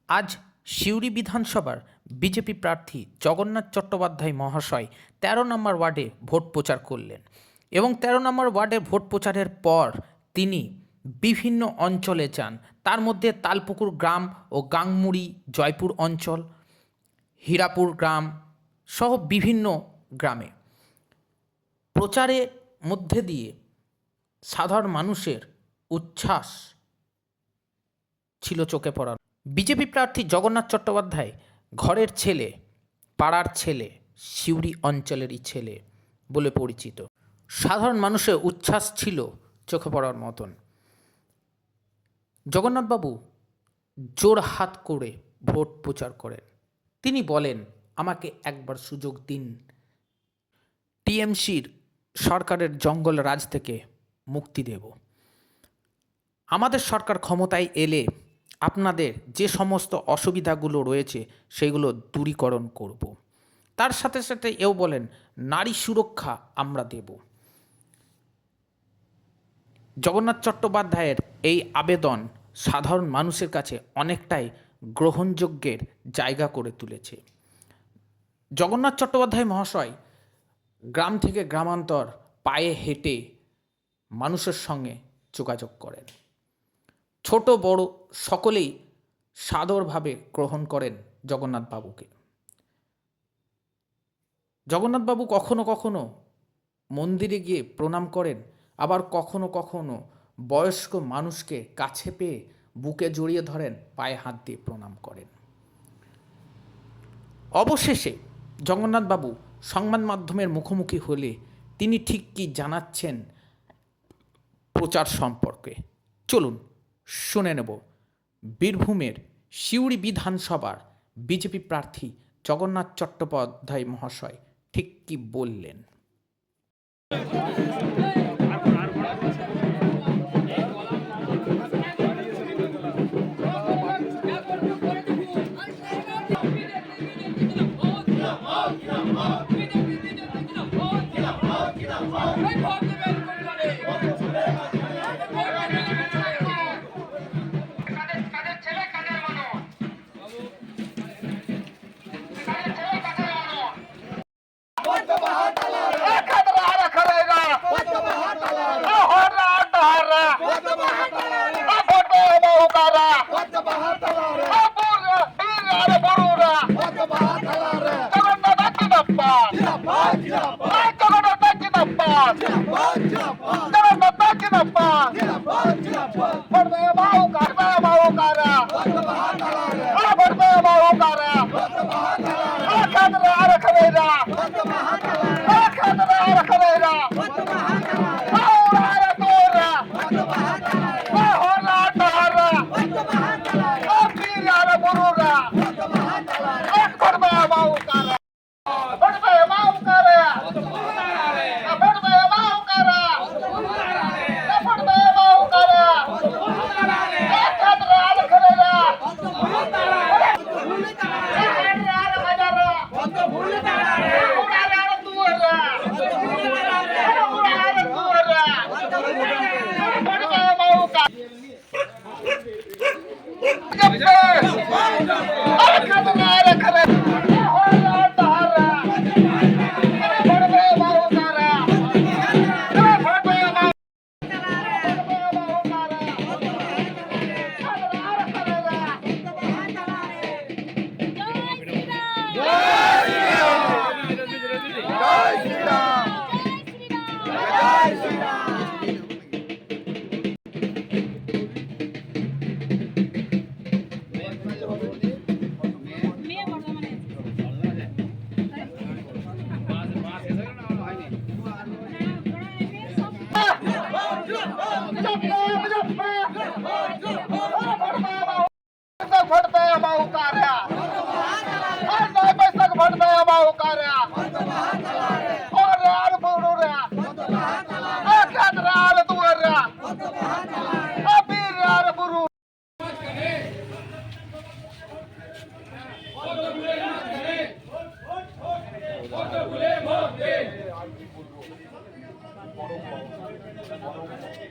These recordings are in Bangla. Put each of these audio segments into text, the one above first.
আজ সিউড়ি বিধানসভার বিজেপি প্রার্থী জগন্নাথ চট্টোপাধ্যায় মহাশয় ১৩ নম্বর ওয়ার্ডে ভোট প্রচার করলেন এবং ১৩ নম্বর ওয়ার্ডে ভোট প্রচারের পর তিনি বিভিন্ন অঞ্চলে যান। তার মধ্যে তালপুকুর গ্রাম ও গাংমুড়ি জয়পুর অঞ্চল, হীরাপুর গ্রাম সহ বিভিন্ন গ্রামে প্রচারের মধ্যে দিয়ে সাধারণ মানুষের উচ্ছ্বাস ছিল চোখে পড়ার। বিজেপি প্রার্থী জগন্নাথ চট্টোপাধ্যায় ঘরের ছেলে, পাড়ার ছেলে, সিউড়ি অঞ্চলেরই ছেলে বলে পরিচিত। সাধারণ মানুষের উচ্ছ্বাস ছিল চোখে পড়ার মতন। জগন্নাথবাবু জোর হাত করে ভোট প্রচার করেন। তিনি বলেন, আমাকে একবার সুযোগ দিন, টিএমসির সরকারের জঙ্গল রাজ থেকে মুক্তি দেব। আমাদের সরকার ক্ষমতায় এলে আপনাদের যে সমস্ত অসুবিধাগুলো রয়েছে সেগুলো দূরীকরণ করব। তার সাথে সাথে এও বলেন, নারী সুরক্ষা আমরা দেব। জগন্নাথ চট্টোপাধ্যায়ের এই আবেদন সাধারণ মানুষের কাছে অনেকটাই গ্রহণযোগ্যের জায়গা করে তুলেছে। জগন্নাথ চট্টোপাধ্যায় মহাশয় গ্রাম থেকে গ্রামান্তর পায়ে হেঁটে মানুষের সঙ্গে যোগাযোগ করেন। ছোট বড় সকলেই সাদরভাবে গ্রহণ করেন জগন্নাথবাবুকে। জগন্নাথবাবু কখনো কখনো মন্দিরে গিয়ে প্রণাম করেন, আবার কখনো কখনো বয়স্ক মানুষকে কাছে পেয়ে বুকে জড়িয়ে ধরেন, পায়ে হাত দিয়ে প্রণাম করেন। অবশেষে জগন্নাথবাবু সংবাদ মাধ্যমের মুখোমুখি হলে তিনি ঠিক কী জানাচ্ছেন প্রচার সম্পর্কে চলুন শুনে নেব বীরভূমের সিউড়ি বিধানসভার বিজেপি প্রার্থী জগন্নাথ চট্টোপাধ্যায় মহাশয় ঠিক কী বললেন।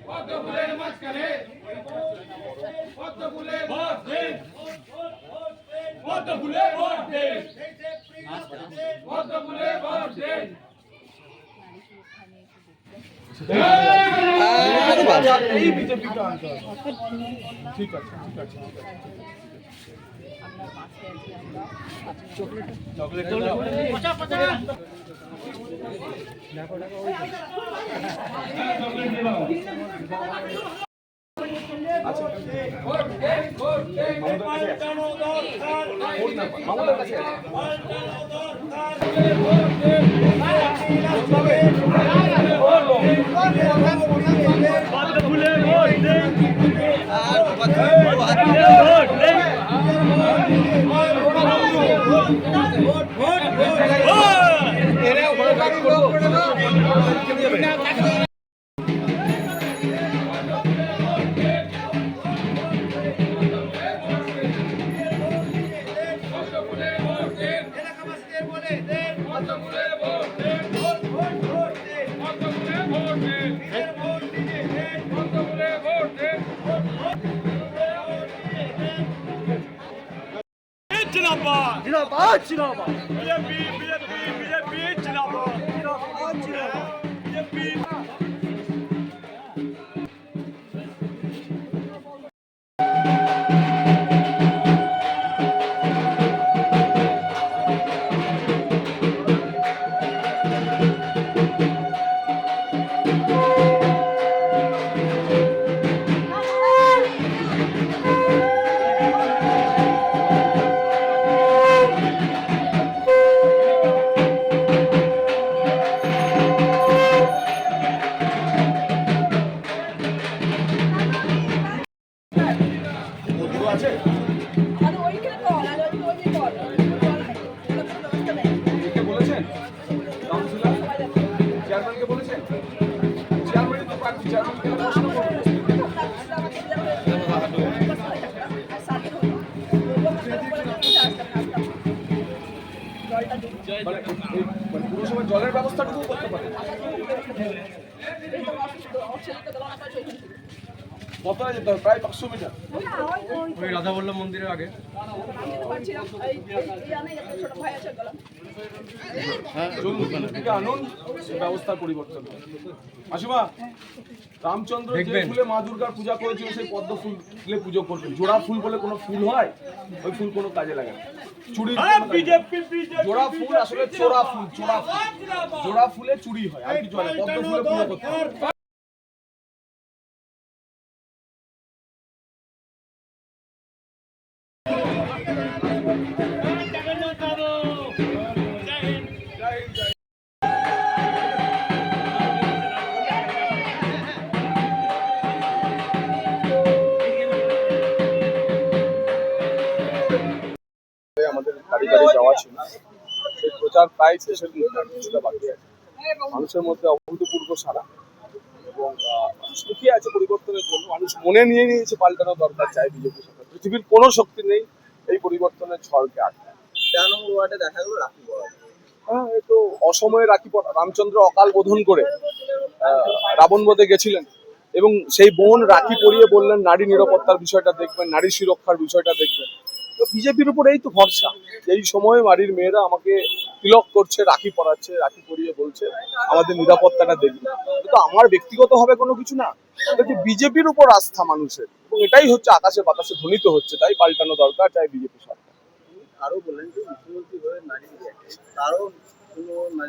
পদ্মফুলের মাঝখানে পদ্মফুলের ভোট দিন। এই বিজেপিটা আনতে হবে। ঠিক আছে ঠিক আছে ঠিক আছে। চকলেট जिंदाबाद जिंदाबाद जिंदाबाद बीजेपी बीजेपी बीजेपी जिंदाबाद जिंदाबाद जिंदाबाद बीजेपी। বলেছেন কাউন্সিলর চেয়ারম্যানকে বলেছেন চেয়ারম্যানই তো পার্টি চেয়ারম্যানকে প্রশ্ন করবেন। মানে পুরসভার জলের ব্যবস্থাটুকু করতে পারে কতটা যেতে হবে? প্রায় 500 মিটার ওই রাধাবল্লভ মন্দিরের আগে। আনুন ব্যবস্থার পরিবর্তন। মাসিমা রামচন্দ্র যে ফুলে মা দুর্গার পূজা করেছিল সেই পদ্ম ফুলে পুজো করবেন। জোড়া ফুল বলে কোনো ফুল হয়? ওই ফুল কোনো কাজে লাগে না। চুড়ি জোড়া ফুল আসলে চোরা ফুল, জোড়া ফুলে চুড়ি হয় আর কিছু হয় না। পদ্ম ফুলে পুজো করতে হয়। আমাদের বাড়ি বাড়ি যাওয়া ছিল, সেই প্রচার প্রায় শেষের দিকে কিছুটা বাকি আছে। মানুষের মধ্যে অভূতপূর্ব সাড়া এবং মানুষ লুকিয়ে আছে পরিবর্তনের জন্য। মানুষ মনে নিয়ে নিয়েছে পাল্টানো দরকার, চাই বিজেপি সরকার। পৃথিবীর কোনো শক্তি নেই এই পরিবর্তনের ঝড়কে আটকায়। 13 নম্বর ওয়ার্ডে দেখা গেল রাখি পড়া। হ্যাঁ, এই তো অসময়ে রাখি পড়া। রামচন্দ্র অকাল বোধন করে রাবণ বধে গেছিলেন এবং সেই বোন রাখি পরিয়ে বললেন নারী নিরাপত্তার বিষয়টা দেখবেন, নারী সুরক্ষার বিষয়টা দেখবেন। তো বিজেপির উপর এই তো ভরসা। এই সময়ে বাড়ির মেয়েরা আমাকে তিলক করছে, রাখি পরাচ্ছে, রাখি পরিয়ে বলছে আমাদের নিরাপত্তাটা দেখবে। তো আমার ব্যক্তিগতভাবে কোনো কিছু না, এটা যে বিজেপির উপর আস্থা মানুষের, এবং এটাই হচ্ছে আকাশে বাতাসে ধ্বনিত হচ্ছে। তাই পাল্টানো দরকার, চাই বিজেপি সরকার। আরো বললেন যে মুখ্যমন্ত্রী হয়ে নারী কারণ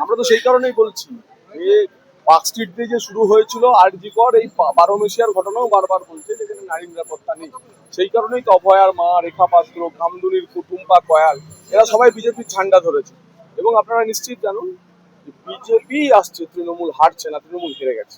আমরা তো সেই কারণেই বলছি যে পার্ক স্ট্রিট দিয়ে যে শুরু হয়েছিল আরজি কর, এই 12 মেশিয়ার ঘটনাও বারবার বলছে যেখানে নারী নিরাপত্তা নেই। সেই কারণেই তো অভয়ার মা, রেখা পাত্র, কামদুনির কুটুম্বা, কয়াল এরা সবাই বিজেপির ঝান্ডা ধরেছে। এবং আপনারা নিশ্চিত জানুন বিজেপি আসছে, তৃণমূল হারছে না, তৃণমূল হেরে গেছে।